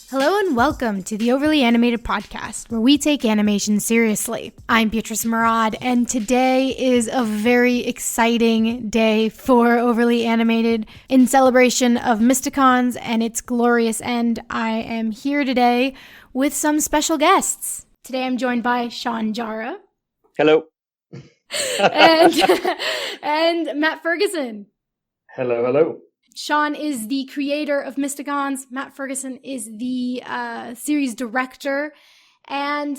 Hello and welcome to the Overly Animated Podcast, where we take animation seriously. I'm Beatriz, and today is a very exciting day for Overly Animated. In celebration of Mysticons and its glorious end, I am here today with some special guests. Today I'm joined by Jara. Hello. and Matt Ferguson. Hello. Sean is the creator of Mysticons. Matt Ferguson is the series director. And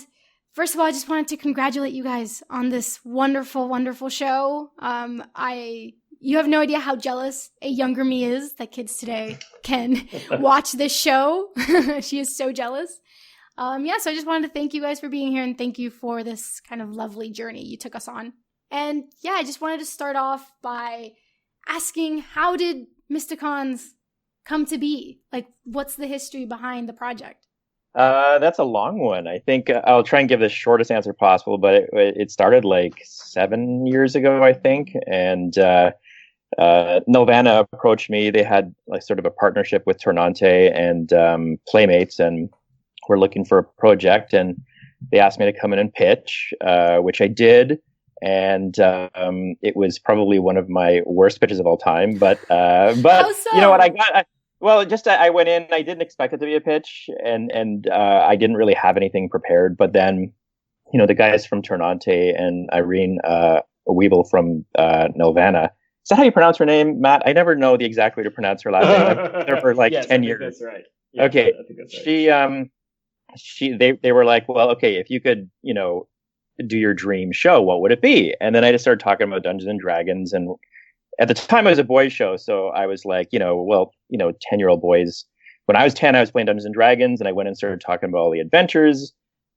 first of all, I just wanted to congratulate you guys on this wonderful, wonderful show. You have no idea how jealous a younger me is that kids today can watch this show. She is so jealous. So I just wanted to thank you guys for being here and thank you for this kind of lovely journey you took us on. And I just wanted to start off by asking, how did Mysticons come to be? Like, what's the history behind the project? That's a long one. I think I'll try and give the shortest answer possible, but it started like 7 years ago, I think. And Nelvana approached me. They had like sort of a partnership with Tornante and Playmates, and we're looking for a project. And they asked me to come in and pitch, which I did. And it was probably one of my worst pitches of all time. But How so? You know what I got? I went in. I didn't expect it to be a pitch, and I didn't really have anything prepared. But then, the guys from Tornante and Irene Weevil from Nelvana. Is that how you pronounce her name, Matt? I never know the exact way to pronounce her last name. I've been there for like 10 years. That's right. Yeah, okay. I think that's right. They were like, well, okay, if you could, do your dream show, what would it be? And then I just started talking about Dungeons and Dragons. And at the time it was a boys show. So I was like, 10-year-old boys. When I was 10, I was playing Dungeons and Dragons, and I went and started talking about all the adventures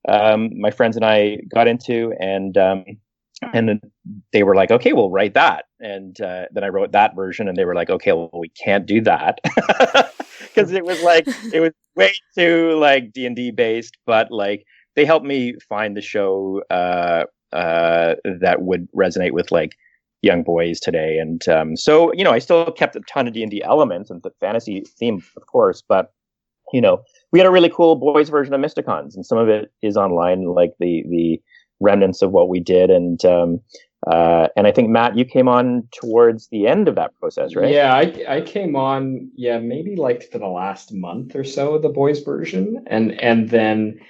my friends and I got into. And then they were like, okay, we'll write that. And then I wrote that version, and they were like, okay, well, we can't do that. Because it was way too like D&D based, but like, they helped me find the show that would resonate with like young boys today. And so I still kept a ton of D&D elements and the fantasy theme, of course, but we had a really cool boys version of Mysticons, and some of it is online, like the remnants of what we did. And I think, Matt, you came on towards the end of that process, right? Yeah, I came on, maybe like for the last month or so of the boys version, and then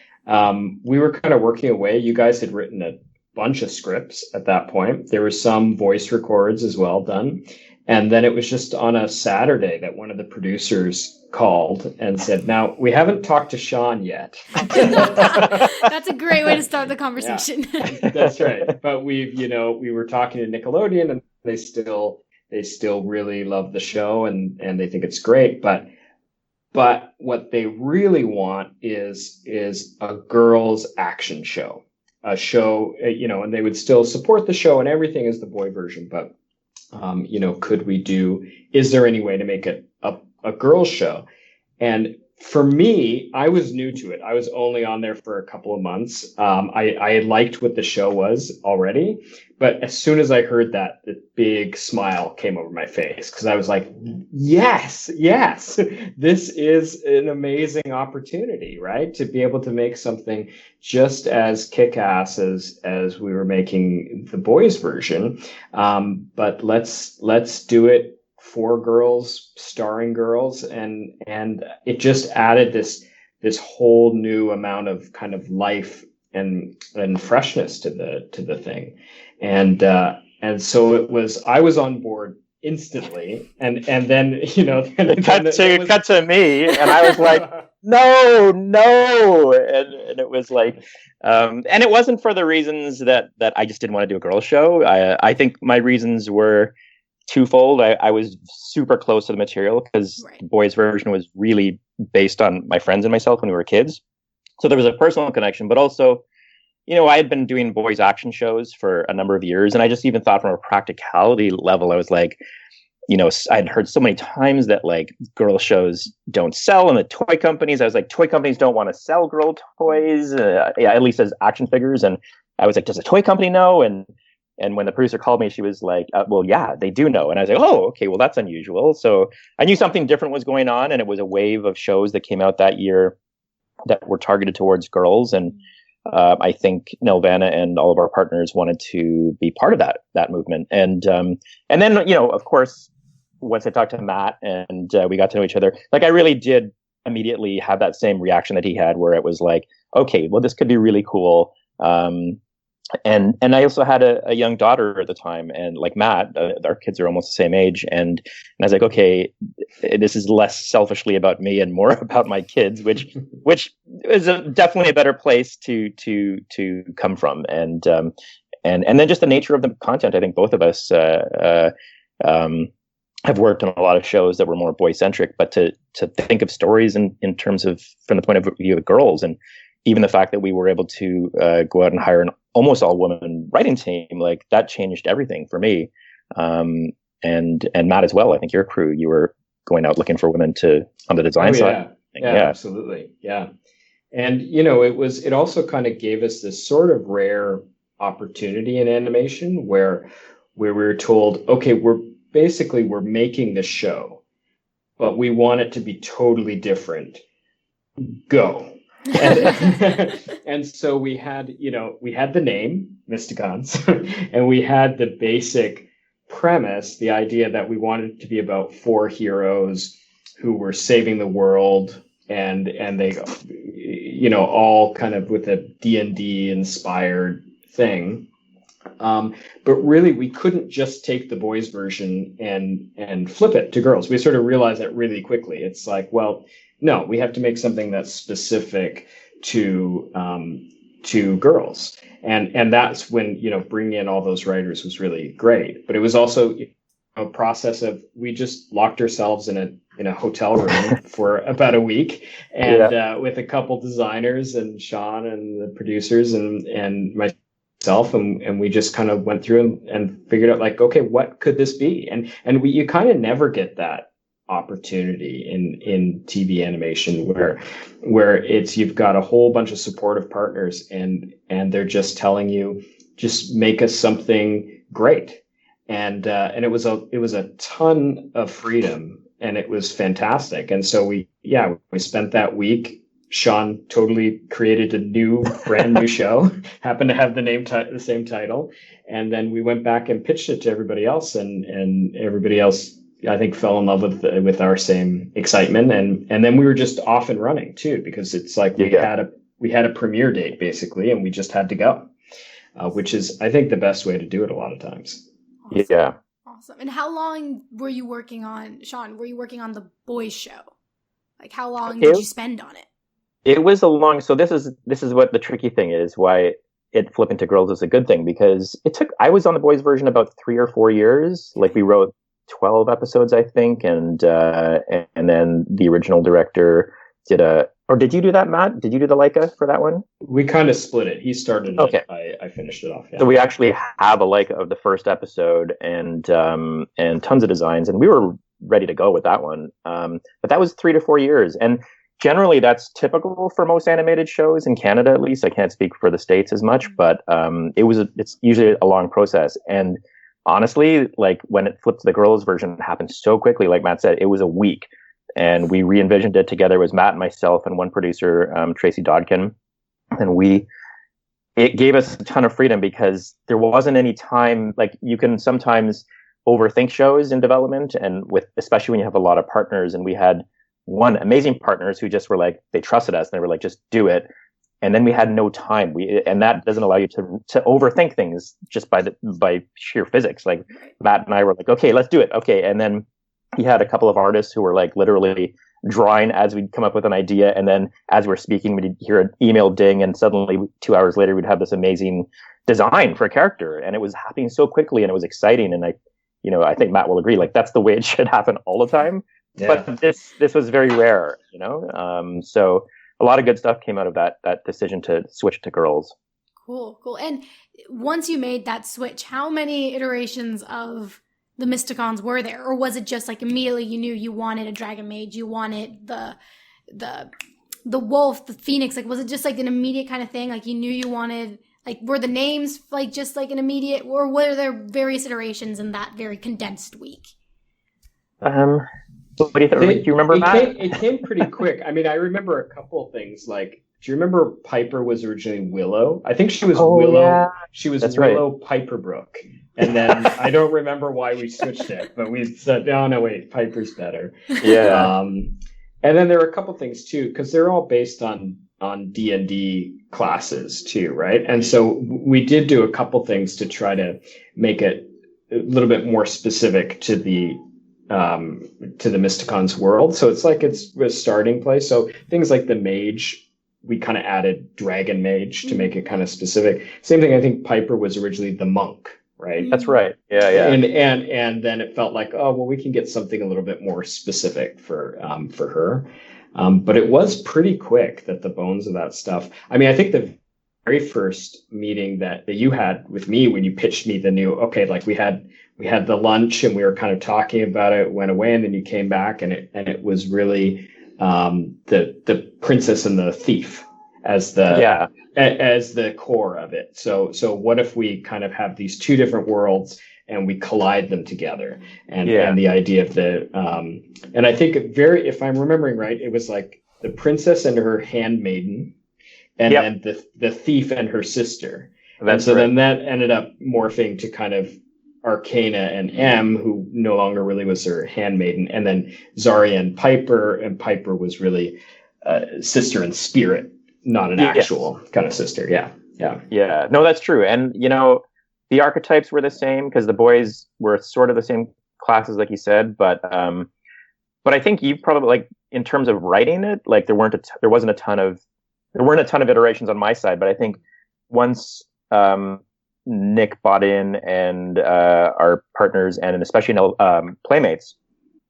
we were kind of working away. You guys had written a bunch of scripts at that point. There were some voice records as well done. And then it was just on a Saturday that one of the producers called and said, now, we haven't talked to Sean yet. That's a great way to start the conversation. Yeah, that's right. But we were talking to Nickelodeon, and they still really love the show, and they think it's great. But what they really want is a girls' action show, a show, and they would still support the show and everything as the boy version. But, is there any way to make it a girls' show? And for me, I was new to it. I was only on there for a couple of months. I liked what the show was already. But as soon as I heard that, the big smile came over my face, because I was like, yes, this is an amazing opportunity, right? To be able to make something just as kick-ass as we were making the boys version. But let's do it for girls, starring girls. And it just added this whole new amount of kind of life and freshness to the thing. And so I was on board instantly, and then cut to me, and I was like, no, and it was like, and it wasn't for the reasons that I just didn't want to do a girls show. I think my reasons were twofold. I was super close to the material, because the boys version was really based on my friends and myself when we were kids, so there was a personal connection, but also, I had been doing boys action shows for a number of years, and I just even thought from a practicality level, I was like, I'd heard so many times that like girl shows don't sell, and the toy companies, I was like, toy companies don't want to sell girl toys, at least as action figures. And I was like, does a toy company know? And when the producer called me, she was like, well, yeah, they do know. And I was like, oh, okay, well, that's unusual. So I knew something different was going on, and it was a wave of shows that came out that year that were targeted towards girls. And I think Nelvana and all of our partners wanted to be part of that movement. And then, of course, once I talked to Matt and we got to know each other, like I really did immediately have that same reaction that he had, where it was like, okay, well, this could be really cool. And I also had a young daughter at the time, and like Matt, our kids are almost the same age, and I was like, okay, this is less selfishly about me and more about my kids, which is definitely a better place to come from, and then just the nature of the content. I think both of us have worked on a lot of shows that were more boy centric, but to think of stories in terms of from the point of view of girls, and even the fact that we were able to go out and hire an almost all woman writing team, like that changed everything for me. And Matt as well. I think your crew, you were going out looking for women on the design side. Yeah, absolutely. Yeah. And, it also kind of gave us this sort of rare opportunity in animation where we were told, okay, we're making this show, but we want it to be totally different. Go. And so we had the name Mysticons, and we had the basic premise, the idea that we wanted it to be about 4 heroes who were saving the world, and they, all kind of with a D&D inspired thing. But really, we couldn't just take the boys' version and flip it to girls. We sort of realized that really quickly. It's like, well, no, we have to make something that's specific to girls, and that's when bringing in all those writers was really great. But it was also a process of, we just locked ourselves in a hotel room for about a week, and with a couple designers and Sean and the producers and myself, and we just kind of went through and figured out, like, okay, what could this be? And you kind of never get that opportunity in TV animation where it's, you've got a whole bunch of supportive partners and they're just telling you, just make us something great. And it was a ton of freedom, and it was fantastic. And so we spent that week. Sean totally created a brand new show, happened to have the same title. And then we went back and pitched it to everybody else, and everybody else, I think, fell in love with our same excitement, and then we were just off and running too, because it's like we had a premiere date basically, and we just had to go, which is, I think, the best way to do it a lot of times. Awesome. Yeah. Awesome. And how long were you working on, Sean? Were you working on the boys' show? Like, how long did you spend on it? It was so this is what the tricky thing is, why it flipping to girls is a good thing, because I was on the boys' version about 3 or 4 years. Like, we wrote 12 episodes, I think, and then the original director did you do that, Matt? Did you do the Leica for that one? We kind of split it. He started it. I finished it off. Yeah. So we actually have a Leica of the first episode and tons of designs, and we were ready to go with that one. But that was 3 to 4 years, and generally that's typical for most animated shows in Canada, at least. I can't speak for the States as much, but it's usually a long process. And honestly, like, when it flipped to the girls version, it happened so quickly. Like Matt said, it was a week, and we re-envisioned it together. It was Matt and myself and one producer, Tracy Dodkin, and it gave us a ton of freedom, because there wasn't any time. Like, you can sometimes overthink shows in development, and especially when you have a lot of partners, and we had one amazing partners who just were like, they trusted us and they were like, just do it. And then we had no time. And that doesn't allow you to overthink things just by sheer physics. Like, Matt and I were like, okay, let's do it. Okay. And then he had a couple of artists who were like literally drawing as we'd come up with an idea. And then as we're speaking, we'd hear an email ding, and suddenly 2 hours later, we'd have this amazing design for a character. And it was happening so quickly, and it was exciting. And I think Matt will agree, like, that's the way it should happen all the time. Yeah. But this was very rare, so a lot of good stuff came out of that decision to switch to girls. Cool. And once you made that switch, how many iterations of the Mysticons were there? Or was it just like immediately you knew you wanted a dragon mage, you wanted the wolf, the phoenix? Like, was it just like an immediate kind of thing? Like, you knew you wanted, like, were the names like just like an immediate, or were there various iterations in that very condensed week? What do you remember, Matt? It came pretty quick. I mean, I remember a couple of things. Like, do you remember Piper was originally Willow? I think she was Willow. Yeah. She was That's Willow right. Piperbrook. And then I don't remember why we switched it, but we said, no, wait, Piper's better. Yeah. And then there were a couple things too, because they're all based on D&D classes too, right? And so we did do a couple things to try to make it a little bit more specific to the Mysticons world. So it's like it's a starting place. So things like the mage, we kind of added dragon mage to make it kind of specific. Same thing, I think Piper was originally the monk, right? That's right. Yeah. And then it felt like, oh, well, we can get something a little bit more specific for her. But it was pretty quick that the bones of that stuff. I mean, I think the very first meeting that you had with me when you pitched me the new, okay, like we had the lunch and we were kind of talking about it, went away, and then you came back and it was really the princess and the thief as the core of it. So what if we kind of have these two different worlds and we collide them together, and the idea of and I think if I'm remembering right, it was like the princess and her handmaiden, and then the thief and her sister. And so then that ended up morphing to kind of Arcana and M, who no longer really was her handmaiden, and then Zarya and Piper was really sister in spirit, not an actual kind of sister. Yeah. No, that's true. And the archetypes were the same because the boys were sort of the same classes, like you said. But I think you probably, like, in terms of writing it, like there weren't a ton of iterations on my side. But I think once Nick bought in, and our partners, and especially Playmates,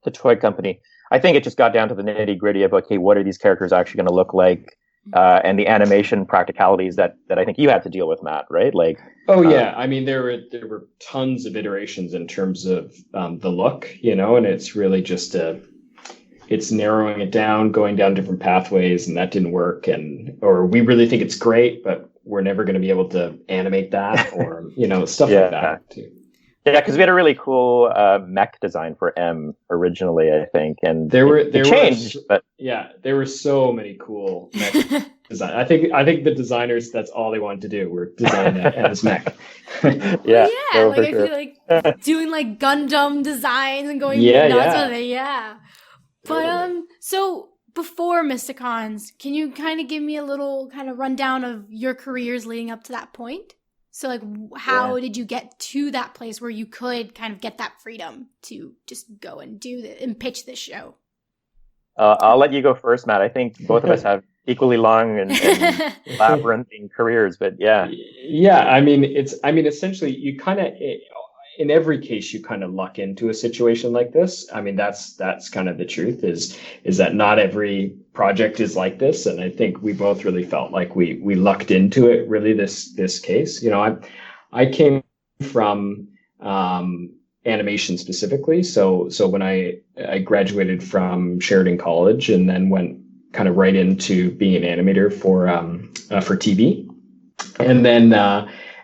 the toy company, I think it just got down to the nitty gritty of, okay, what are these characters actually going to look like? And the animation practicalities that I think you had to deal with, Matt, right? Like, I mean, there were tons of iterations in terms of the look, and it's really just it's narrowing it down, going down different pathways, and that didn't work, or we really think it's great, but we're never going to be able to animate that, or stuff like that too. Yeah, because we had a really cool mech design for M originally, I think, and there changed. But there were so many cool mech design. I think the designers, that's all they wanted to do, were design M's mech. I feel like doing like Gundam designs and going nuts with it. Yeah, but so before Mysticons, can you kind of give me a little kind of rundown of your careers leading up to that point? So, like, how did you get to that place where you could kind of get that freedom to just go and do this and pitch this show? I'll let you go first, Matt. I think both of us have equally long and labyrinthine careers, but yeah. I mean, essentially, you kind of, in every case, you kind of luck into a situation like this. I mean, that's kind of the truth is that not every project is like this. And I think we both really felt like we lucked into it, really, this case. I came from animation specifically. So when I graduated from Sheridan College and then went kind of right into being an animator for TV. And then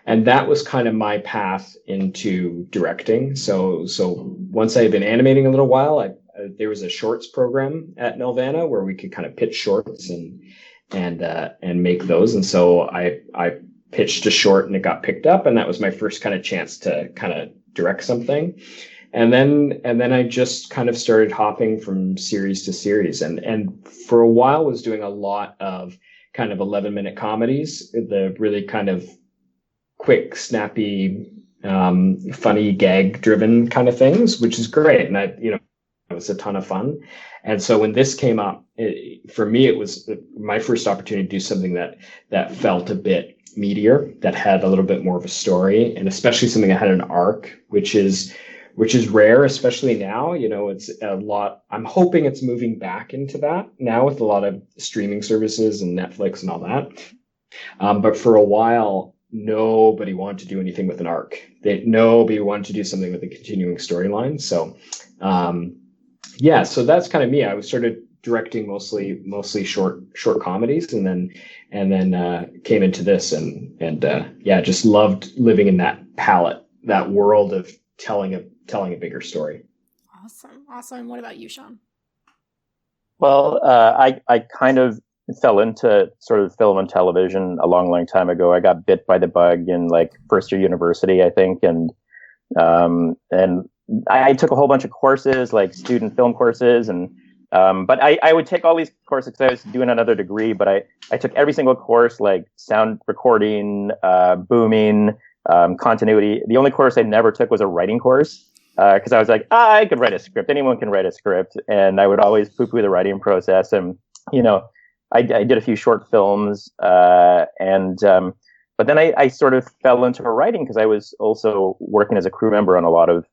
and that was kind of my path into directing. So once I had been animating a little while, there was a shorts program at Nelvana where we could kind of pitch shorts and make those. And so I pitched a short and it got picked up, and that was my first kind of chance to kind of direct something. And then I just kind of started hopping from series to series, and for a while was doing a lot of kind of 11-minute comedies, the really kind of quick, snappy, funny, gag-driven kind of things, which is great. And it was a ton of fun. And so when this came up, for me, it was my first opportunity to do something that felt a bit meatier, that had a little bit more of a story, and especially something that had an arc, which is rare, especially now. It's a lot. I'm hoping it's moving back into that now with a lot of streaming services and Netflix and all that. But for a while, nobody wanted to do anything with an arc. Nobody wanted to do something with a continuing storyline. So, so that's kind of me. I started directing mostly short comedies, and then came into this, and just loved living in that palette, that world of telling a bigger story. Awesome. What about you, Sean? Well, I kind of fell into sort of film and television a long time ago. I got bit by the bug in like first year university, I think, and I took a whole bunch of courses, like student film courses, and but I would take all these courses because I was doing another degree. But I took every single course, like sound recording, booming, continuity. The only course I never took was a writing course. Because I was like, I could write a script. Anyone can write a script, and I would always poo-poo the writing process. And I did a few short films, but then I sort of fell into writing because I was also working as a crew member on a lot of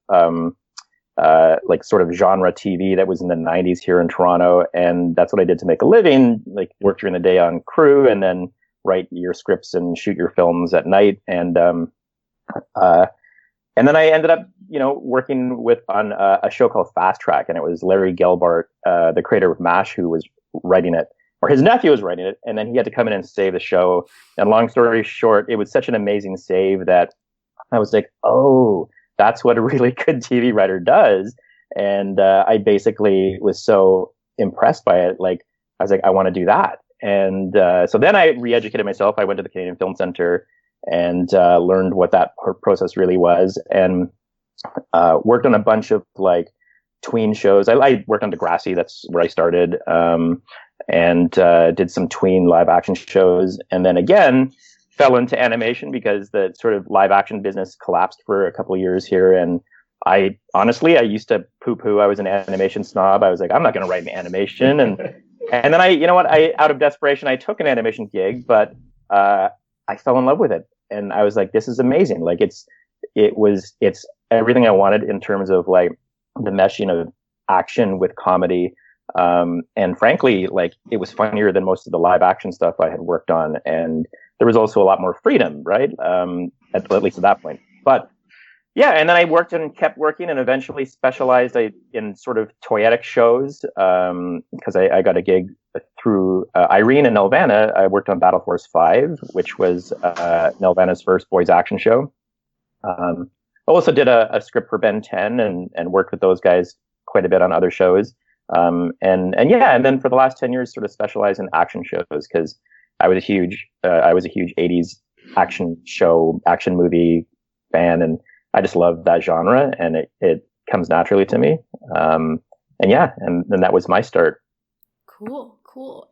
like sort of genre TV that was in the 90s here in Toronto, and that's what I did to make a living. Like work during the day on crew, and then write your scripts and shoot your films at night, and then I ended up, working on a show called Fast Track, and it was Larry Gelbart, the creator of MASH, who was writing it, or his nephew was writing it, and then he had to come in and save the show. And long story short, it was such an amazing save that I was like, oh, that's what a really good TV writer does. And I basically was so impressed by it. Like, I was like, I want to do that. And so then I re-educated myself. I went to the Canadian Film Center and learned what that process really was, and worked on a bunch of like tween shows. I worked on Degrassi, that's where I started, and did some tween live action shows, and then again fell into animation because the sort of live action business collapsed for a couple of years here. And I used to poo-poo. I was an animation snob. I was like, I'm not going to write an animation. And then I out of desperation, I took an animation gig, but I fell in love with it. And I was like, this is amazing. Like it's everything I wanted in terms of like the meshing of action with comedy. And frankly, like it was funnier than most of the live action stuff I had worked on. And there was also a lot more freedom, right? At least at that point. But yeah, and then I worked and kept working and eventually specialized in sort of toyetic shows, because I got a gig through Irene and Nelvana. I worked on Battle Force 5, which was Nelvana's first boys action show. I also did a script for Ben 10 and worked with those guys quite a bit on other shows. And then for the last 10 years, sort of specialized in action shows because I was a huge 80s action movie fan, and I just love that genre, and it comes naturally to me. And that was my start. Cool.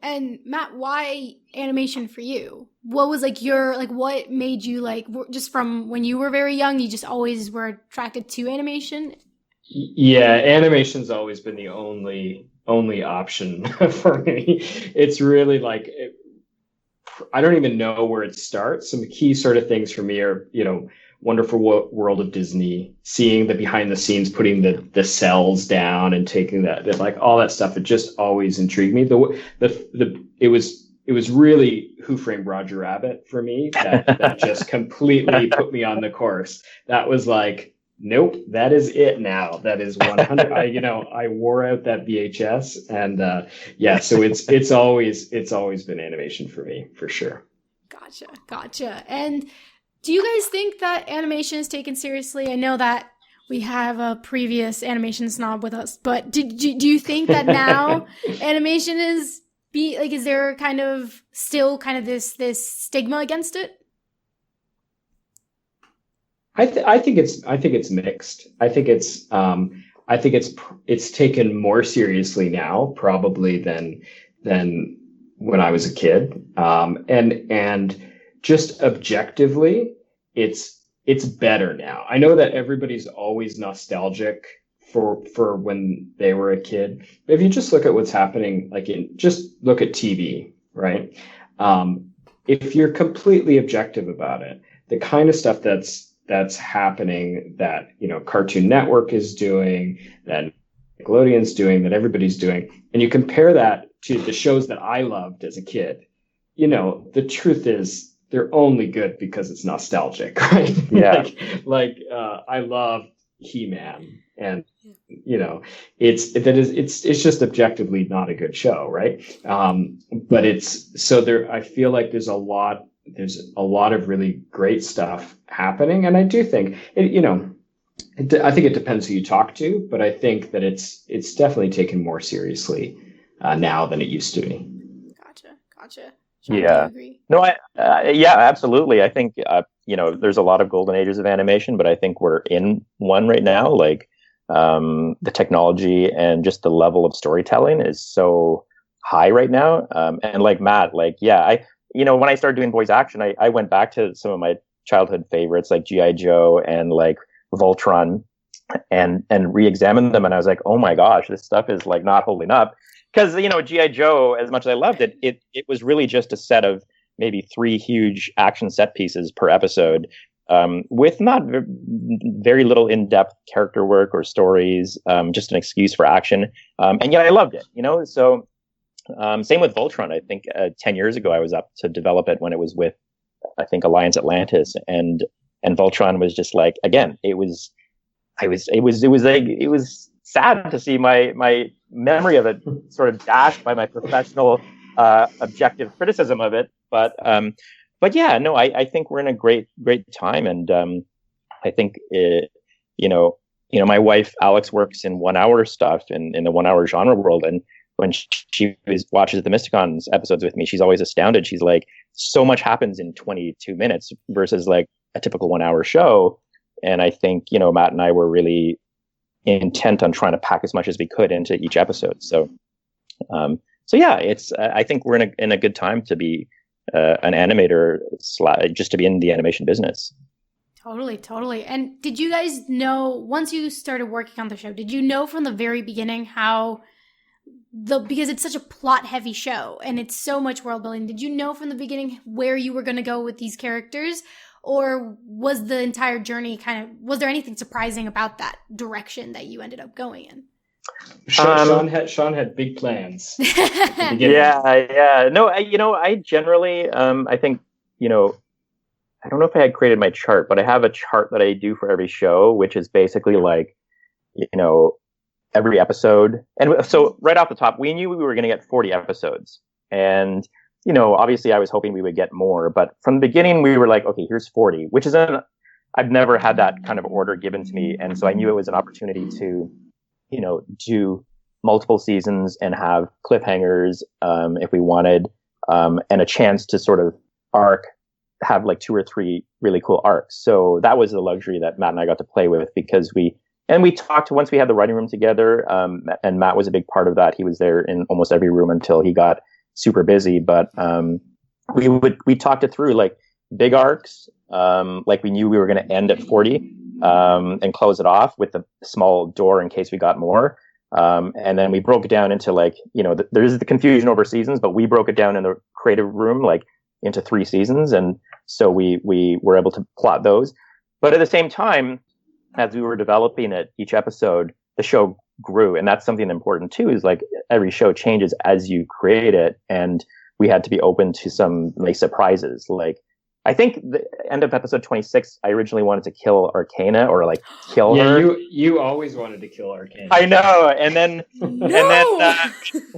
And Matt, why animation for you? What was what made you just from when you were very young, you just always were attracted to animation? Yeah, animation's always been the only option for me. It's really I don't even know where it starts. Some key sort of things for me are, Wonderful World of Disney, seeing the behind the scenes, putting the cells down and taking that like all that stuff. It just always intrigued me. It was really Who Framed Roger Rabbit for me that just completely put me on the course. That was like, nope, that is it now. That is 100. I wore out that VHS, and so it's always been animation for me, for sure. Gotcha. And do you guys think that animation is taken seriously? I know that we have a previous animation snob with us, but do you think that now animation is there kind of still kind of this stigma against it? I think it's mixed. I think it's taken more seriously now probably than when I was a kid. And just objectively, it's better now. I know that everybody's always nostalgic for when they were a kid. But if you just look at what's happening, just look at TV, right? If you're completely objective about it, the kind of stuff that's happening that, Cartoon Network is doing, that Nickelodeon's doing, that everybody's doing, and you compare that to the shows that I loved as a kid, the truth is they're only good because it's nostalgic, right? Yeah. I love He-Man, and it's just objectively not a good show, right? But I feel like there's a lot of really great stuff happening, and I do think I think it depends who you talk to, but I think that it's definitely taken more seriously now than it used to be. Gotcha. Sean, do you Yeah. agree? No, yeah, absolutely. I think, there's a lot of golden ages of animation, but I think we're in one right now. Like, the technology and just the level of storytelling is so high right now. And like Matt, like, yeah, when I started doing voice action, I went back to some of my childhood favorites like G.I. Joe and like Voltron and re-examined them. And I was like, oh my gosh, this stuff is like not holding up. Because, G.I. Joe, as much as I loved it, it was really just a set of maybe 3 huge action set pieces per episode, with not very little in-depth character work or stories, just an excuse for action. And yet I loved it, So same with Voltron. I think 10 years ago I was up to develop it when it was with, I think, Alliance Atlantis, and Voltron was just like, again, it was sad to see my memory of it sort of dashed by my professional objective criticism of it. But yeah, no, I think we're in a great time, and I think my wife Alex works in 1 hour stuff in the 1 hour genre world, and when she watches the Mysticons episodes with me, she's always astounded. She's like, so much happens in 22 minutes versus like a typical 1 hour show. And I think, Matt and I were really intent on trying to pack as much as we could into each episode. So yeah, I think we're in a good time to be an animator, just to be in the animation business. Totally. And did you guys know, once you started working on the show, did you know from the very beginning because it's such a plot heavy show and it's so much world building, did you know from the beginning where you were going to go with these characters? Or was the entire journey was there anything surprising about that direction that you ended up going in? Sean had big plans. Yeah. No, I generally, I think, I don't know if I had created my chart, but I have a chart that I do for every show, which is basically like, every episode. And so right off the top, we knew we were going to get 40 episodes. And, obviously I was hoping we would get more, but from the beginning we were like, okay, here's 40, which is I've never had that kind of order given to me. And so I knew it was an opportunity to, do multiple seasons and have cliffhangers, if we wanted, and a chance to sort of have like 2 or 3 really cool arcs. So that was the luxury that Matt and I got to play with, because we talked once we had the writing room together, and Matt was a big part of that. He was there in almost every room until he got super busy, but we talked it through, like big arcs, like we knew we were going to end at 40, and close it off with a small door in case we got more, and then we broke it down into like, there's the confusion over seasons, but we broke it down in the creative room like into 3 seasons, and so we were able to plot those. But at the same time, as we were developing it, each episode, the show grew. And that's something important too, is like every show changes as you create it. And we had to be open to some nice surprises. Like, I think the end of episode 26, I originally wanted to kill Arcana, or like kill her. You always wanted to kill Arcana. I know. And then, No!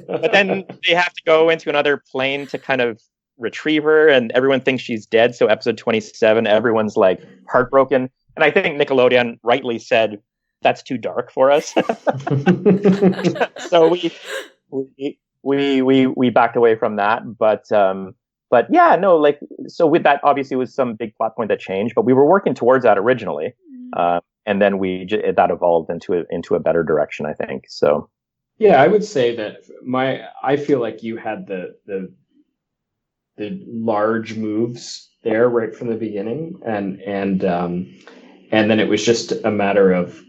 but then they have to go into another plane to kind of retrieve her, and everyone thinks she's dead. So episode 27, everyone's like heartbroken. And I think Nickelodeon rightly said, that's too dark for us. So we backed away from that. But yeah, no, like, so with that, obviously was some big plot point that changed, but we were working towards that originally. And then that evolved into a better direction, I think. So. Yeah, I would say that I feel like you had the large moves there right from the beginning, and then it was just a matter of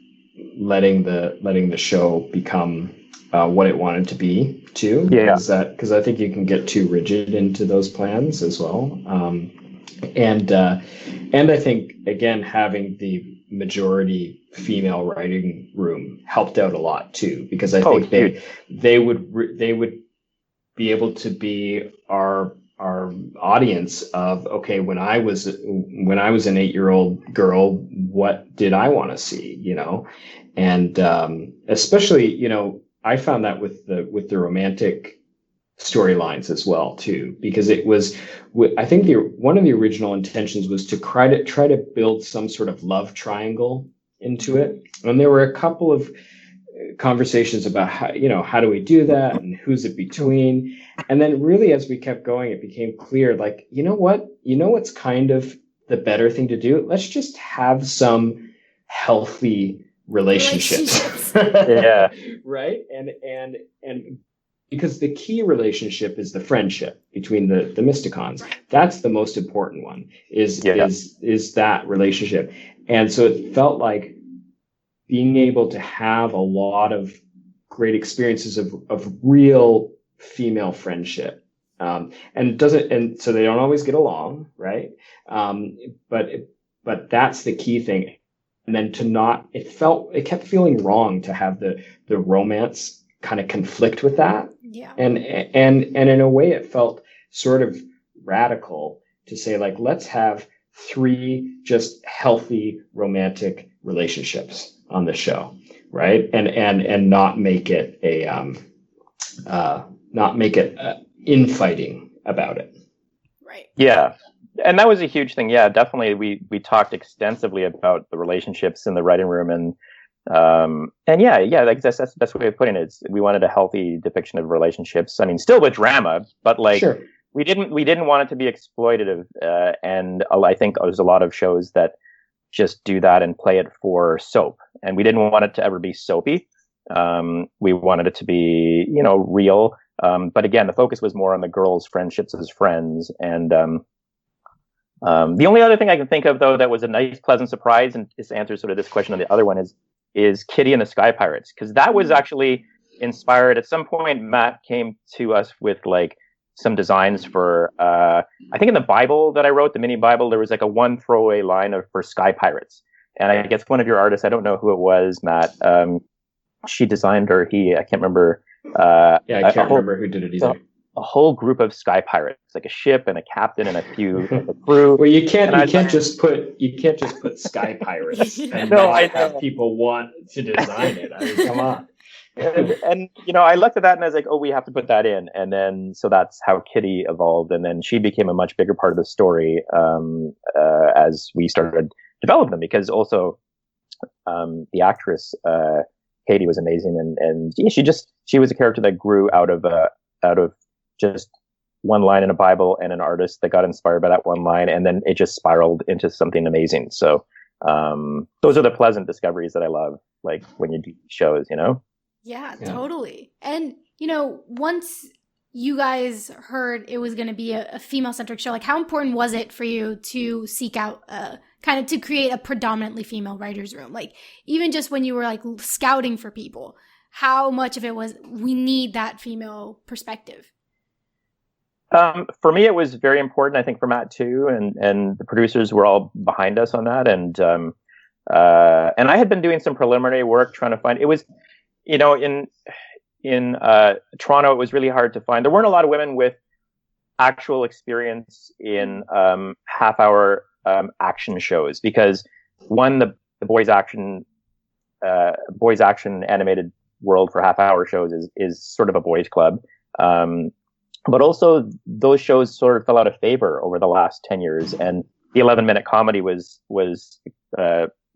letting the show become what it wanted to be too. Yeah. Because I think you can get too rigid into those plans as well. And I think again, having the majority female writing room helped out a lot too, because I think they would be able to be our audience of, okay, when I was an 8-year-old girl, what did I want to see, and especially, I found that with the romantic storylines as well too, because it was, I think one of the original intentions was to try to build some sort of love triangle into it, and there were a couple of conversations about how do we do that and who's it between. And then really, as we kept going, it became clear, like, what's kind of the better thing to do? Let's just have some healthy relationships. Yeah. Right. And because the key relationship is the friendship between the Mysticons. That's the most important one, is that relationship. And so it felt like being able to have a lot of great experiences of real female friendship. And so they don't always get along, right? But that's the key thing. And then it kept feeling wrong to have the romance kind of conflict with that. Yeah. And in a way it felt sort of radical to say, like, let's have 3 just healthy romantic relationships on the show, right? And not make it infighting about it. Right. Yeah. And that was a huge thing. Yeah, definitely. We talked extensively about the relationships in the writing room, and yeah, like that's the best way of putting it. We wanted a healthy depiction of relationships. I mean, still with drama, but like, sure. we didn't want it to be exploitative. And I think there's a lot of shows that just do that and play it for soap, and we didn't want it to ever be soapy. We wanted it to be, real. But again, the focus was more on the girls' friendships as friends. And the only other thing I can think of, though, that was a nice, pleasant surprise, and this answers sort of this question on the other one, is Kitty and the Sky Pirates, because that was actually inspired. At some point, Matt came to us with like some designs for, I think in the Bible that I wrote, the mini Bible, there was like a one throwaway line for Sky Pirates. And I guess one of your artists, I don't know who it was, Matt, she designed, or I can't remember. I can't remember who did it either. A whole group of Sky Pirates, like a ship and a captain and a few crew. Well, you can't just put Sky Pirates and have people want to design it. I mean, come on. And I looked at that and I was like, oh, we have to put that in. And then so that's how Kitty evolved, and then she became a much bigger part of the story as we started developing them, because also the actress Katie was amazing, and she was a character that grew out of just one line in a Bible and an artist that got inspired by that one line, and then it just spiraled into something amazing. So those are the pleasant discoveries that I love, like when you do shows, Yeah, totally. And once you guys heard it was going to be a female-centric show, like how important was it for you to seek out kind of to create a predominantly female writer's room? Like even just when you were like scouting for people, how much of it was, we need that female perspective? For me, it was very important. I think for Matt too, and the producers were all behind us on that. And I had been doing some preliminary work trying to find. It was, in Toronto, it was really hard to find. There weren't a lot of women with actual experience in half-hour action shows, because one, the boys action animated world for half-hour shows is sort of a boys' club. But also those shows sort of fell out of favor over the last 10 years, and the 11-minute comedy was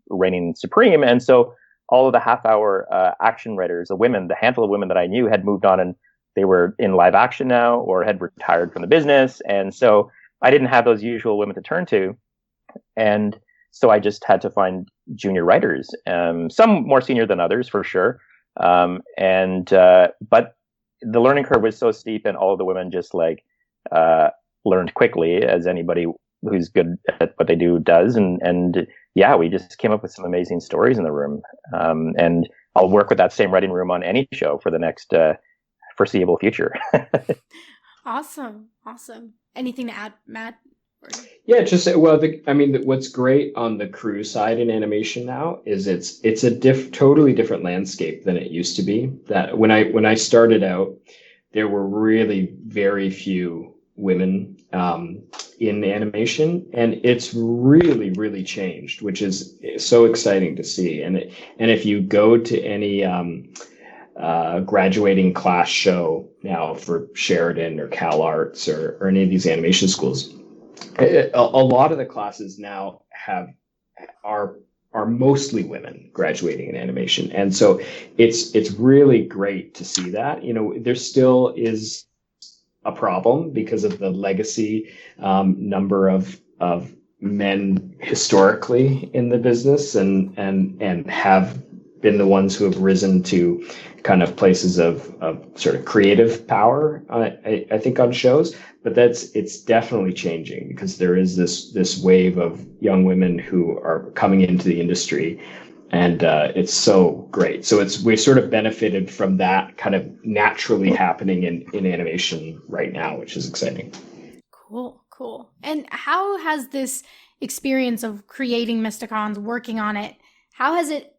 reigning supreme. And so all of the half-hour action writers, the handful of women that I knew, had moved on, and they were in live action now or had retired from the business. And so I didn't have those usual women to turn to. And so I just had to find junior writers, some more senior than others for sure. But the learning curve was so steep, and all of the women just learned quickly, as anybody who's good at what they do does. And yeah, we just came up with some amazing stories in the room. And I'll work with that same writing room on any show for the next foreseeable future. Awesome. Anything to add, Matt? Yeah, what's great on the crew side in animation now is it's a totally different landscape than it used to be. That when I started out, there were really very few women in animation, and it's really, really changed, which is so exciting to see. And if you go to any graduating class show now for Sheridan or Cal Arts or any of these animation schools, a lot of the classes now are are mostly women graduating in animation. And so it's really great to see that. There still is a problem because of the legacy number of men historically in the business, and have been the ones who have risen to kind of places of sort of creative power, I think, on shows. But it's definitely changing, because there is this wave of young women who are coming into the industry, and it's so great. So we sort of benefited from that kind of naturally happening in animation right now, which is exciting. Cool. And how has this experience of creating Mysticons, working on it, how has it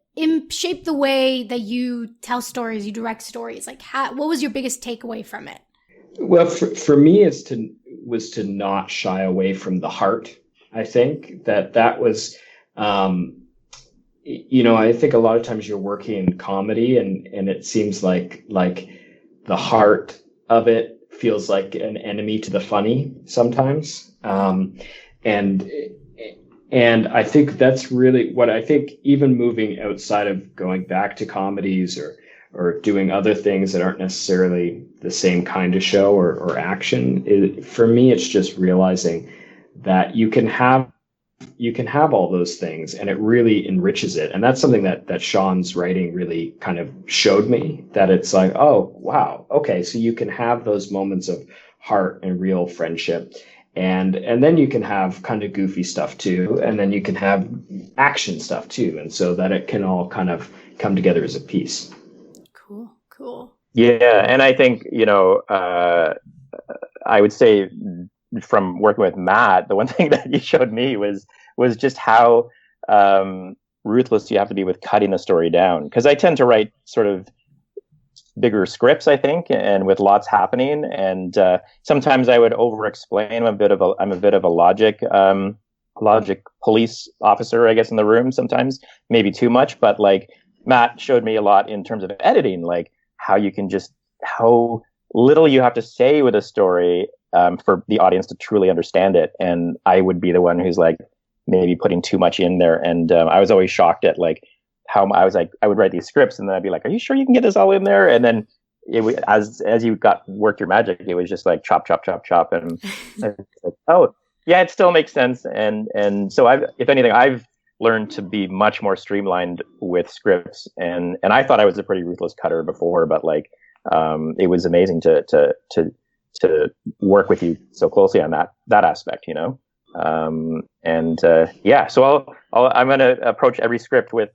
shaped the way that you tell stories, you direct stories? Like, what was your biggest takeaway from it? Well, for me, was to not shy away from the heart. I think that was, I think a lot of times you're working in comedy, and it seems like the heart of it feels like an enemy to the funny sometimes. And I think that's really what I think, even moving outside of going back to comedies or doing other things that aren't necessarily the same kind of show or action. For me, it's just realizing that you can have all those things, and it really enriches it. And that's something that Sean's writing really kind of showed me, that it's like, oh, wow. Okay. So you can have those moments of heart and real friendship. And then you can have kind of goofy stuff too. And then you can have action stuff too. And so that it can all kind of come together as a piece. Cool. Yeah. And I think, I would say from working with Matt, the one thing that he showed me was just how ruthless you have to be with cutting the story down. Because I tend to write sort of bigger scripts, I think, and with lots happening. And sometimes I would over-explain. I'm a bit of a logic police officer, I guess, in the room sometimes, maybe too much. But like Matt showed me a lot in terms of editing, like how little you have to say with a story for the audience to truly understand it. And I would be the one who's like maybe putting too much in there. And I was always shocked at like how I would write these scripts, and then I'd be like, are you sure you can get this all in there? And then as you work your magic, it was just like chop. And like, oh yeah, it still makes sense. And so if anything, I've learned to be much more streamlined with scripts. And I thought I was a pretty ruthless cutter before, but like, it was amazing to work with you so closely on that aspect, yeah. So I'm going to approach every script with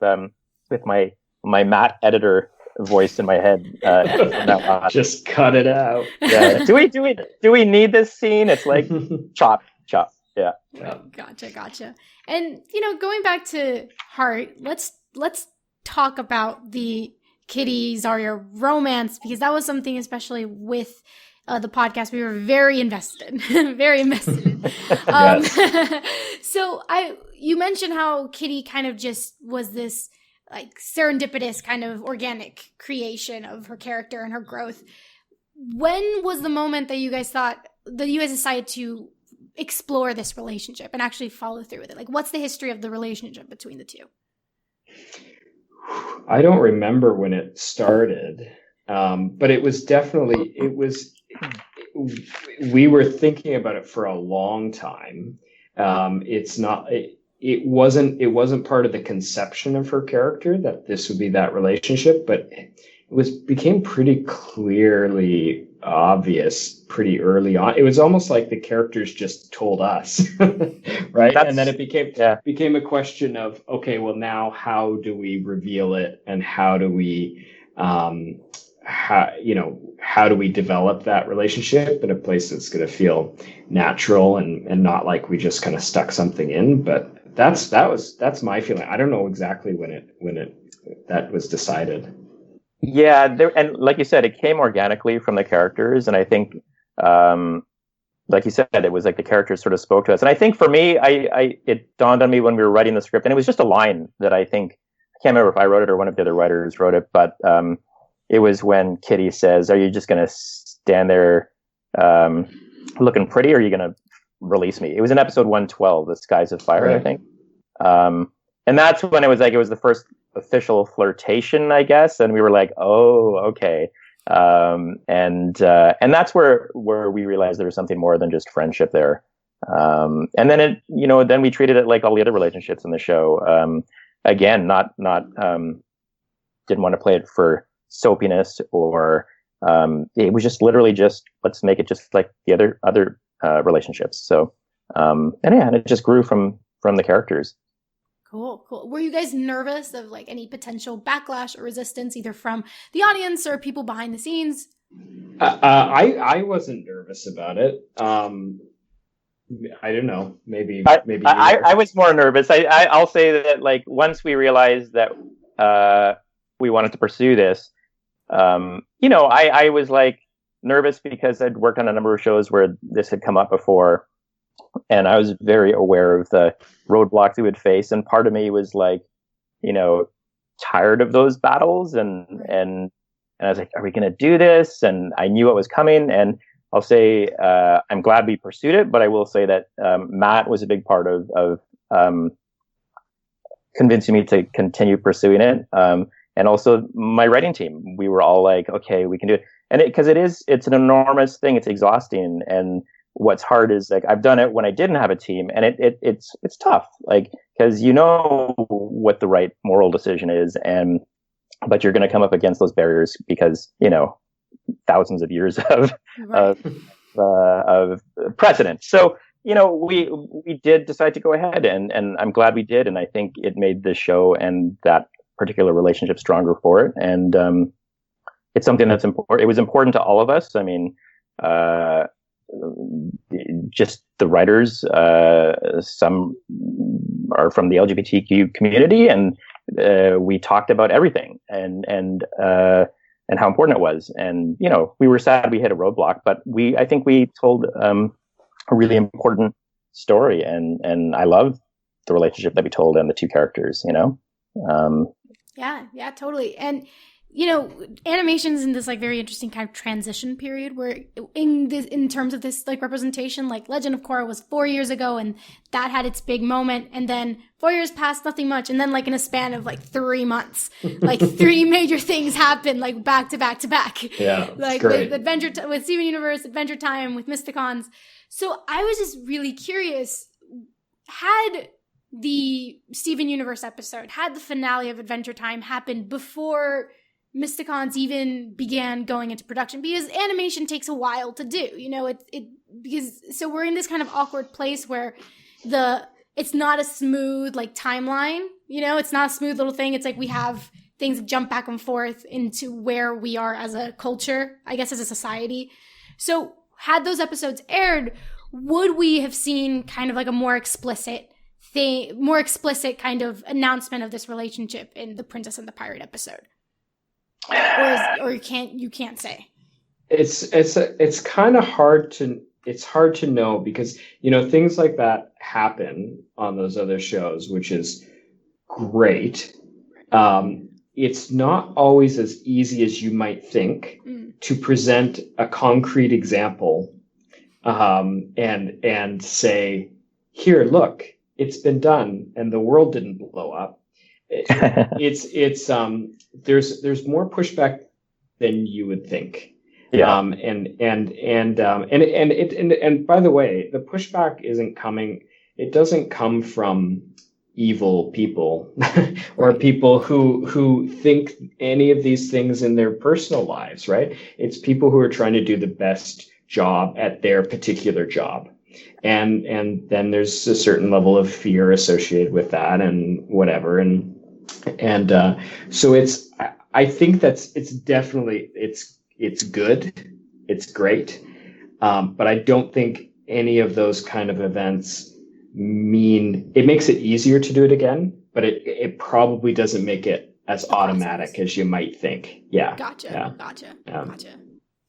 my Matt editor voice in my head. Just cut it out. Yeah. Do we need this scene? It's like chop. Yeah. Gotcha. And going back to Heart, let's talk about the Kitty Zarya romance, because that was something, especially with the podcast, we were very invested, So you mentioned how Kitty kind of just was this like serendipitous kind of organic creation of her character and her growth. When was the moment that you guys decided to explore this relationship and actually follow through with it? Like, what's the history of the relationship between the two? I don't remember when it started, but it was definitely, we were thinking about it for a long time. It wasn't part of the conception of her character that this would be that relationship, but it became pretty clearly obvious pretty early on. It was almost like the characters just told us, right? And then it became a question of, okay, well now how do we reveal it, and how do we how do we develop that relationship in a place that's going to feel natural and not like we just kind of stuck something in. But that's my feeling. I don't know exactly when that was decided. Yeah, and like you said, it came organically from the characters, and I think, like you said, it was like the characters sort of spoke to us. And I think for me, it dawned on me when we were writing the script, and it was just a line that I think, I can't remember if I wrote it or one of the other writers wrote it, but it was when Kitty says, "Are you just going to stand there looking pretty, or are you going to release me?" It was in episode 112, "The Skies of Fire," right. I think. and that's when it was the first official flirtation, I guess, and we were like, oh, okay. And that's where we realized there was something more than just friendship there. And then then we treated it like all the other relationships in the show. Again, not didn't want to play it for soapiness, or it was just literally just, let's make it just like the other relationships. So and it just grew from the characters. Cool. Were you guys nervous of like any potential backlash or resistance, either from the audience or people behind the scenes? I wasn't nervous about it. I don't know. Maybe I was more nervous. I'll say that, like, once we realized that we wanted to pursue this, I was like nervous because I'd worked on a number of shows where this had come up before, and I was very aware of the roadblocks we would face. And part of me was like, tired of those battles, and I was like, are we going to do this? And I knew what was coming, and I'll say I'm glad we pursued it, but I will say that Matt was a big part of convincing me to continue pursuing it. And also my writing team. We were all like, okay, we can do it. And it's an enormous thing. It's exhausting. And what's hard is, like, I've done it when I didn't have a team, and it's tough, like, because what the right moral decision is, but you're going to come up against those barriers because, thousands of years of precedent. So, we did decide to go ahead, and I'm glad we did. And I think it made the show and that particular relationship stronger for it. And it's something that's important. It was important to all of us. I mean, just the writers, some are from the LGBTQ community, and we talked about everything and how important it was. And, we were sad we hit a roadblock, but I think we told a really important story, and I love the relationship that we told and the two characters, Yeah, totally. And, animation's in this like very interesting kind of transition period where in terms of this like representation, like Legend of Korra was 4 years ago, and that had its big moment. And then 4 years passed, nothing much. And then like in a span of like 3 months, like 3 major things happened, like back to back to back. Yeah. Like with Steven Universe, Adventure Time, with Mysticons. So I was just really curious, had the Steven Universe episode, had the finale of Adventure Time happened before Mysticons even began going into production? Because animation takes a while to do, so we're in this kind of awkward place where it's not a smooth like timeline, it's not a smooth little thing. It's like we have things that jump back and forth into where we are as a culture, I guess, as a society. So had those episodes aired, would we have seen kind of like a more explicit kind of announcement of this relationship in the Princess and the Pirate episode? Or you can't say. It's kind of hard to know, because things like that happen on those other shows, which is great. It's not always as easy as you might think to present a concrete example and say, here, look, it's been done and the world didn't blow up. There's more pushback than you would think. Yeah. And by the way, the pushback doesn't come from evil people or people who think any of these things in their personal lives, right? It's people who are trying to do the best job at their particular job. And then there's a certain level of fear associated with that and whatever. And so I think it's definitely, it's good. It's great. But I don't think any of those kind of events it makes it easier to do it again, but it probably doesn't make it as automatic as you might think. Yeah. Gotcha.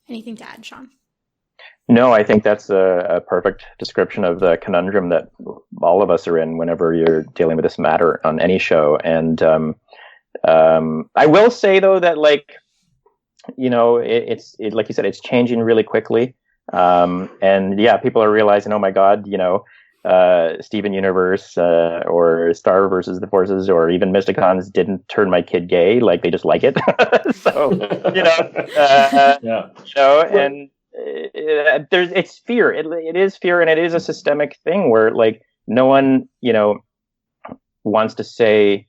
Anything to add, Sean? No, I think that's a perfect description of the conundrum that all of us are in whenever you're dealing with this matter on any show. And I will say, though, that it's like you said, it's changing really quickly. And yeah, people are realizing, oh my God, Steven Universe or Star versus the Forces or even Mysticons didn't turn my kid gay. Like they just like it. So and it's fear. It is fear, and it is a systemic thing where like no one wants to say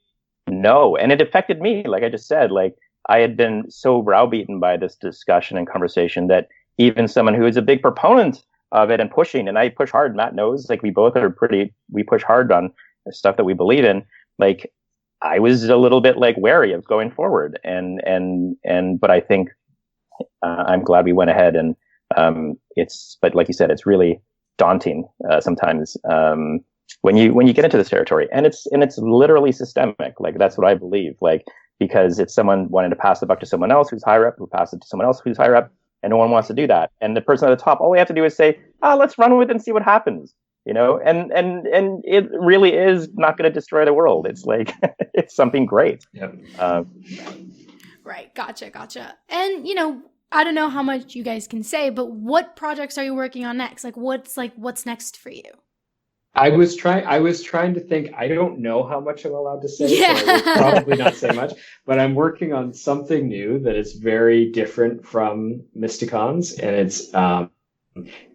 no, and it affected me. Like I just said, like I had been so browbeaten by this discussion and conversation that even someone who is a big proponent of it and pushing, and I push hard, Matt knows, like we both are we push hard on the stuff that we believe in. Like I was a little bit like wary of going forward, but I think I'm glad we went ahead, and but like you said, it's really daunting sometimes when you get into this territory, and it's literally systemic. Like that's what I believe, like because it's someone wanting to pass the buck to someone else who's higher up, who passes it to someone else who's higher up. And no one wants to do that. And the person at the top, all we have to do is say, let's run with it and see what happens. And it really is not going to destroy the world. It's like, it's something great. Yep. Right. Gotcha. And, I don't know how much you guys can say, but what projects are you working on next? What's next for you? I was trying to think. I don't know how much I'm allowed to say, so I will probably not say much. But I'm working on something new that is very different from Mysticons, and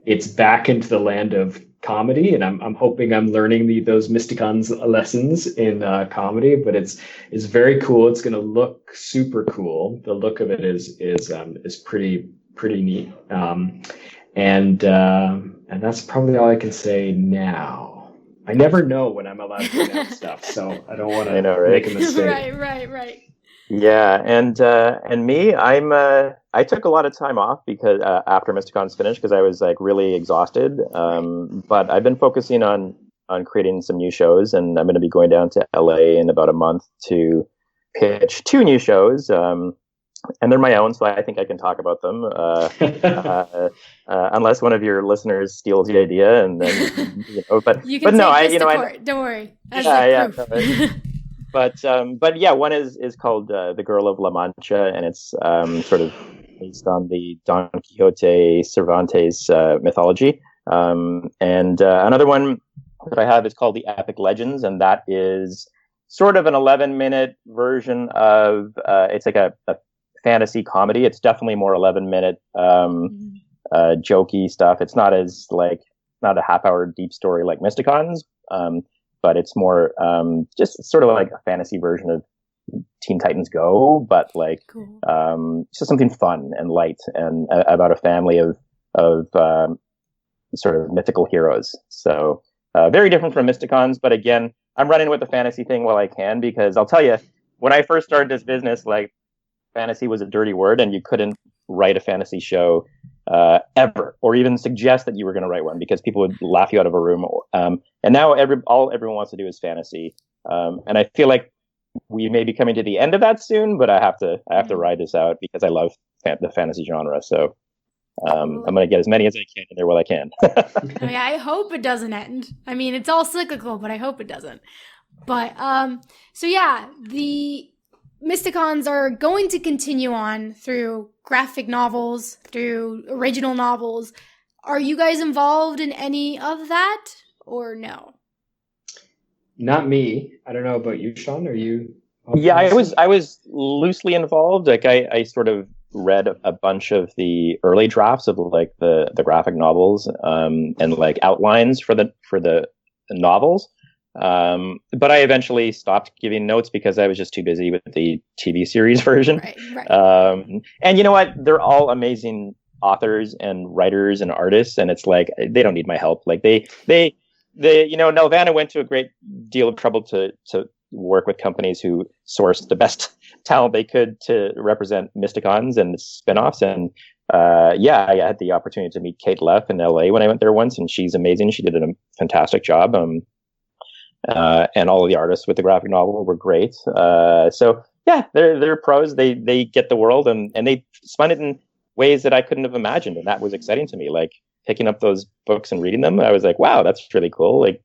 it's back into the land of comedy. And I'm hoping I'm learning those Mysticons lessons in comedy. But it's very cool. It's going to look super cool. The look of it is pretty neat. And that's probably all I can say now. I never know when I'm allowed to announce stuff, so I don't want to make a mistake. Right. Yeah, and me, I took a lot of time off because after Mysticons finished because I was like really exhausted. But I've been focusing on creating some new shows, and I'm going to be going down to LA in about a month to pitch 2 new shows. And they're my own, so I think I can talk about them. Unless one of your listeners steals the idea, and then But you can take this to court. Don't worry. But yeah, one is called The Girl of La Mancha, and it's sort of based on the Don Quixote Cervantes mythology. And another one that I have is called The Epic Legends, and that is sort of an 11-minute version of it's like a fantasy comedy. It's definitely more 11-minute jokey stuff. It's not as not a half-hour deep story like Mysticons, but it's more just sort of like a fantasy version of Teen Titans Go, but like cool. Just something fun and light and about a family of sort of mythical heroes. So very different from Mysticons, but again, I'm running with the fantasy thing while I can, because I'll tell you, when I first started this business, like fantasy was a dirty word, and you couldn't write a fantasy show ever, or even suggest that you were going to write one, because people would laugh you out of a room. And now everyone wants to do is fantasy. And I feel like we may be coming to the end of that soon, but I have to ride this out because I love the fantasy genre. So I'm going to get as many as I can in there while I can. I hope it doesn't end. I mean, it's all cyclical, but I hope it doesn't. But so yeah, the Mysticons are going to continue on through graphic novels, through original novels. Are you guys involved in any of that, or no? Not me. I don't know about you, Sean. Are you? Yeah, I was loosely involved. Like I sort of read a bunch of the early drafts of like the graphic novels and like outlines for the novels. But I eventually stopped giving notes because I was just too busy with the TV series version. Right. And you know what? They're all amazing authors and writers and artists, and it's like they don't need my help. Like they Nelvana went to a great deal of trouble to work with companies who sourced the best talent they could to represent Mysticons and spinoffs. And I had the opportunity to meet Kate Leff in LA when I went there once, and she's amazing. She did a fantastic job. And all of the artists with the graphic novel were great. So yeah, they're pros. They get the world, and they spun it in ways that I couldn't have imagined, and that was exciting to me. Like picking up those books and reading them, I was like, wow, that's really cool. Like,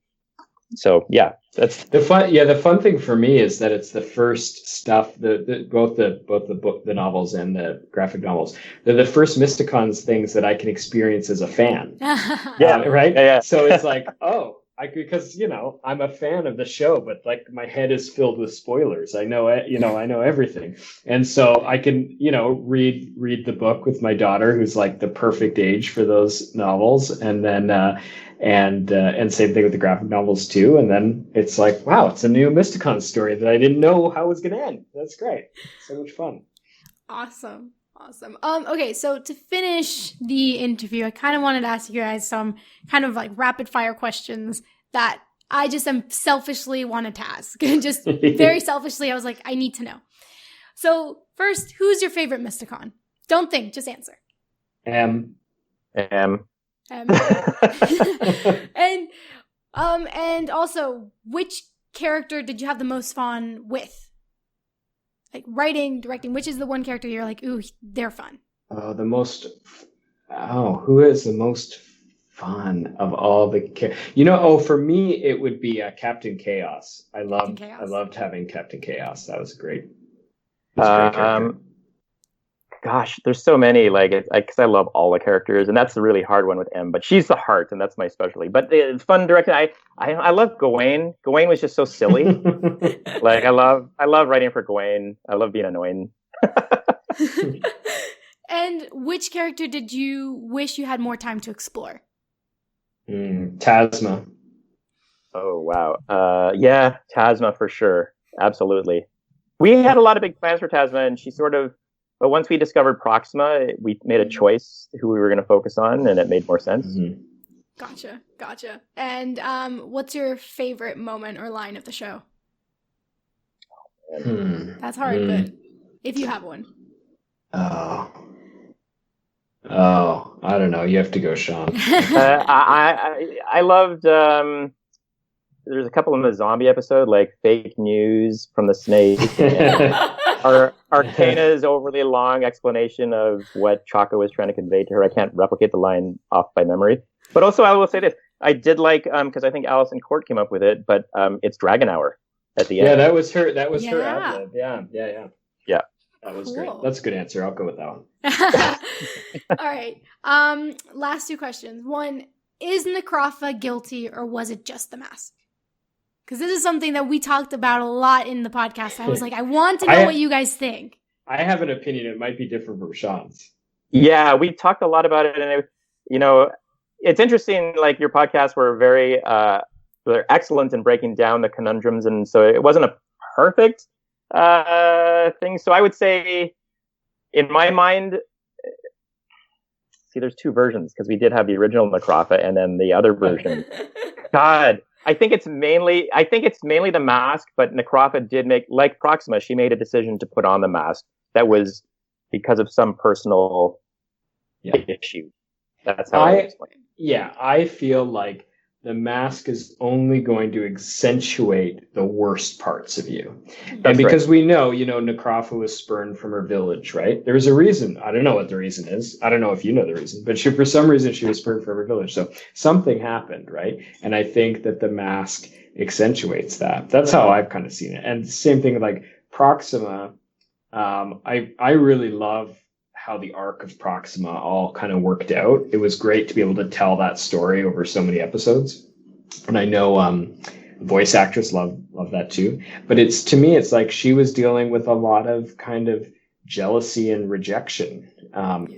so yeah, that's the fun. Yeah, the fun thing for me is that it's the first stuff. Both the novels and the graphic novels. They're the first Mysticons things that I can experience as a fan. Yeah, right. Yeah. So it's like, oh. because I'm a fan of the show, but like my head is filled with spoilers. I know it, I know everything, and so I can read the book with my daughter, who's like the perfect age for those novels, and then and same thing with the graphic novels too. And then it's like, wow, it's a new Mysticons story that I didn't know how it was going to end. That's great, so much fun. Awesome. Okay, so to finish the interview, I kind of wanted to ask you guys some kind of like rapid fire questions that I just am selfishly wanted to ask. Just very selfishly, I was like, I need to know. So first, who's your favorite Mysticon? Don't think, just answer. M. And also, which character did you have the most fun with? Like writing, directing, which is the one character you're like, ooh, they're fun? Who is the most fun of all the for me, it would be Captain Chaos. I loved having Captain Chaos. That was great. Character. Gosh, there's so many, because I love all the characters, and that's the really hard one with M, but she's the heart, and that's my specialty. But it's fun directing. I love Gawain. Gawain was just so silly. I love writing for Gawain. I love being annoying. And which character did you wish you had more time to explore? Tasma. Oh, wow. Yeah, Tasma for sure. Absolutely. We had a lot of big plans for Tasma, and but once we discovered Proxima, we made a choice who we were going to focus on, and it made more sense. Mm-hmm. Gotcha. And what's your favorite moment or line of the show? That's hard, but if you have one. Oh, I don't know. You have to go, Sean. I loved. There's a couple in the zombie episode, like fake news from the snake. Arcana's overly long explanation of what Chaka was trying to convey to her. I can't replicate the line off by memory. But also, I will say this. I did like, because I think Alison Court came up with it, but it's Dragon Hour at the end. Yeah, that was her. That was her ad-lib. Yeah. That was great. That's a good answer. I'll go with that one. All right. Last two questions. One, is Necrofa guilty, or was it just the mask? Because this is something that we talked about a lot in the podcast. I was like, I want to know what you guys think. I have an opinion. It might be different from Sean's. Yeah, we talked a lot about it. And, it's interesting, like your podcasts were they're excellent in breaking down the conundrums. And so it wasn't a perfect thing. So I would say, in my mind, there's two versions, because we did have the original Necrofa and then the other version. God. I think it's mainly the mask, but Necrofa did make, like Proxima, she made a decision to put on the mask that was because of some personal issue. That's how I explain it. Yeah, I feel like the mask is only going to accentuate the worst parts of you. And because we know, Necrofa was spurned from her village, right? There's a reason. I don't know what the reason is. I don't know if you know the reason, but for some reason she was spurned from her village. So something happened, right? And I think that the mask accentuates that. That's how I've kind of seen it. And same thing like Proxima. I really love how the arc of Proxima all kind of worked out. It was great to be able to tell that story over so many episodes. And I know voice actress love that too. But to me, it's like she was dealing with a lot of kind of jealousy and rejection,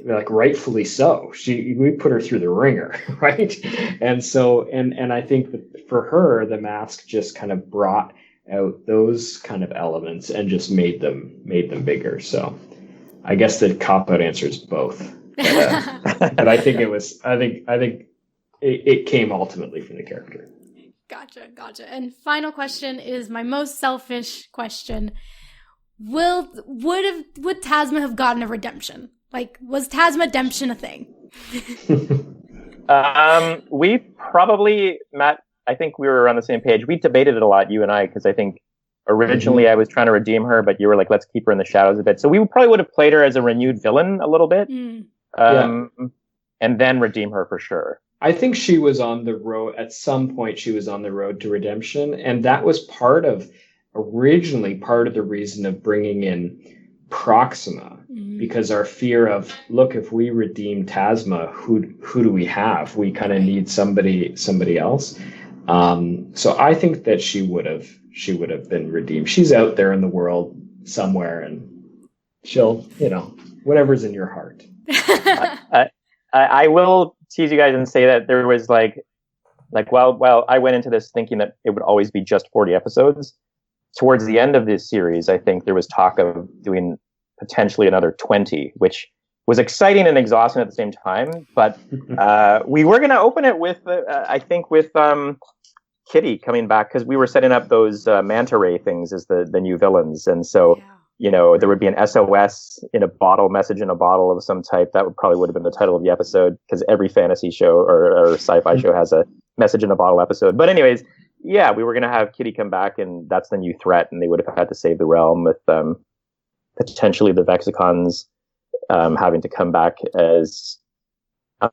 like rightfully so. We put her through the ringer, right? And so, and I think that for her, the mask just kind of brought out those kind of elements and just made them bigger. So I guess the cop-out answer is both. But I think it came ultimately from the character. Gotcha. And final question is my most selfish question. Would Tasma have gotten a redemption? Like, was Tasma-demption a thing? We probably, Matt, I think we were on the same page. We debated it a lot, you and I, because I think originally I was trying to redeem her, but you were like, let's keep her in the shadows a bit. So we probably would have played her as a renewed villain a little bit, and then redeem her for sure. I think she was on the road, at some point she was on the road to redemption. And that was originally part of the reason of bringing in Proxima, because our fear of, look, if we redeem Tasma, who do we have? We kind of need somebody else. So I think that she would have been redeemed. She's out there in the world somewhere, and she'll, whatever's in your heart. I will tease you guys and say that there was while I went into this thinking that it would always be just 40 episodes, towards the end of this series, I think there was talk of doing potentially another 20, which was exciting and exhausting at the same time. But we were going to open it with, Kitty coming back, because we were setting up those manta ray things as the new villains. And so, there would be an SOS in a bottle, message in a bottle of some type. That would have been the title of the episode, because every fantasy show or sci-fi show has a message in a bottle episode. But anyways, yeah, we were going to have Kitty come back, and that's the new threat, and they would have had to save the realm with potentially the Vexicons having to come back as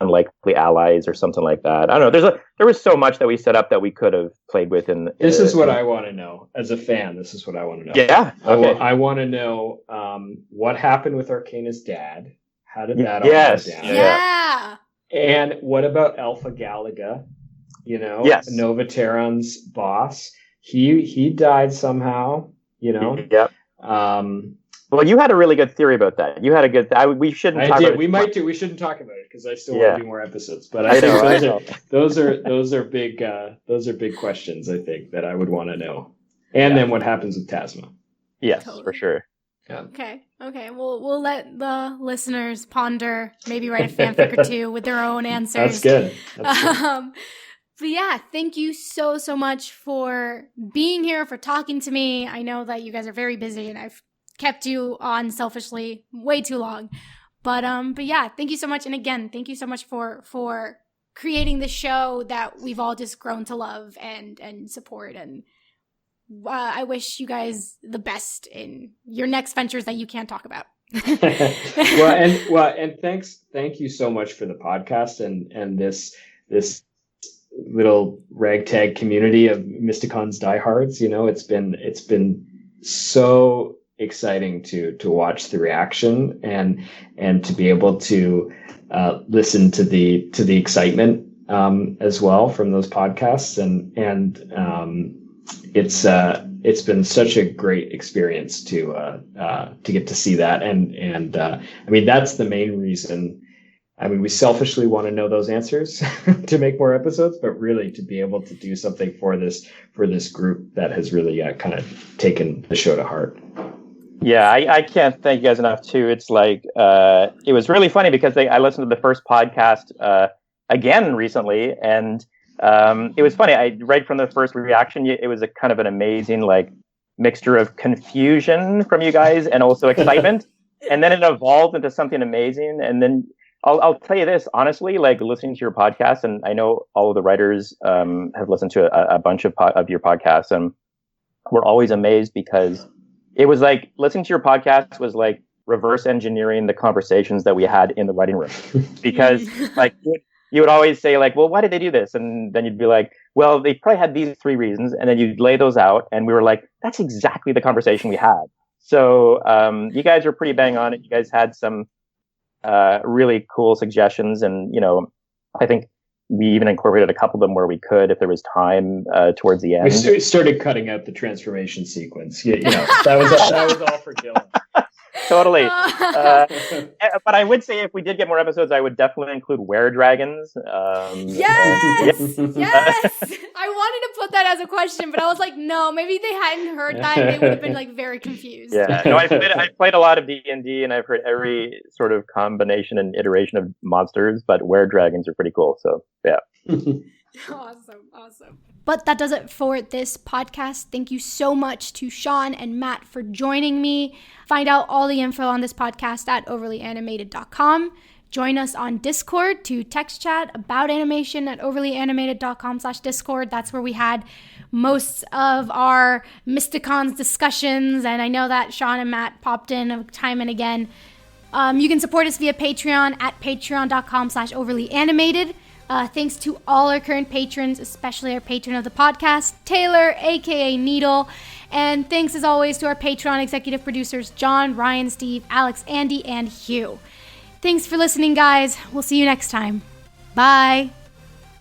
unlikely allies or something like that. I don't know. There was so much that we set up that we could have played with. This is what I want to know as a fan. This is what I want to know. Yeah. Okay. I want to know what happened with Arcana's dad. How did that all go down? Yeah. And what about Alpha Galaga? Nova Terran's boss. He died somehow. Yep. Well, you had a really good theory about that. You had a good. We shouldn't. I did. We might do. We shouldn't talk about it because I still want to do more episodes. But I think those are big. Those are big questions. I think that I would want to know. And then what happens with Tasma? Yes, totally. For sure. Yeah. Okay. We'll let the listeners ponder. Maybe write a fanfic or two with their own answers. That's good. But yeah, thank you so much for being here, for talking to me. I know that you guys are very busy, and I've kept you on selfishly way too long. But yeah, thank you so much. And again, thank you so much for creating the show that we've all just grown to love and support. And I wish you guys the best in your next ventures that you can't talk about. and thank you so much for the podcast and this little ragtag community of Mysticons diehards. It's been so exciting to watch the reaction and to be able to listen to the excitement as well from those podcasts, and it's been such a great experience to get to see that, and I mean that's the main reason. I mean, we selfishly want to know those answers to make more episodes, but really to be able to do something for this group that has really kind of taken the show to heart. Yeah, I can't thank you guys enough too. It's like it was really funny because I listened to the first podcast again recently, and it was funny. Right from the first reaction, it was a kind of an amazing mixture of confusion from you guys and also excitement, and then it evolved into something amazing. And then I'll tell you this honestly, listening to your podcast, and I know all of the writers have listened to a bunch of your podcasts, and we're always amazed because it was like listening to your podcast was like reverse engineering the conversations that we had in the writing room, because you would always say well, why did they do this? And then you'd be like, well, they probably had these 3 reasons. And then you'd lay those out. And we were like, that's exactly the conversation we had. So you guys were pretty bang on it. You guys had some really cool suggestions. And, I think we even incorporated a couple of them where we could, if there was time towards the end. We started cutting out the transformation sequence. That was all for Dylan. Totally. But I would say if we did get more episodes, I would definitely include were-dragons. Yes! I wanted to put that as a question, but I was like, no, maybe they hadn't heard that. They would have been very confused. Yeah. No, I've played a lot of D&D, and I've heard every sort of combination and iteration of monsters, but were-dragons are pretty cool. So, yeah. Awesome. But that does it for this podcast. Thank you so much to Sean and Matt for joining me. Find out all the info on this podcast at overlyanimated.com. Join us on Discord to text chat about animation at overlyanimated.com/Discord. That's where we had most of our Mysticons discussions, and I know that Sean and Matt popped in time and again. You can support us via Patreon at patreon.com/overlyanimated. Thanks to all our current patrons, especially our patron of the podcast, Taylor, aka Needle. And thanks as always to our Patreon executive producers, John, Ryan, Steve, Alex, Andy, and Hugh. Thanks for listening, guys. We'll see you next time. Bye.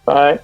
Bye.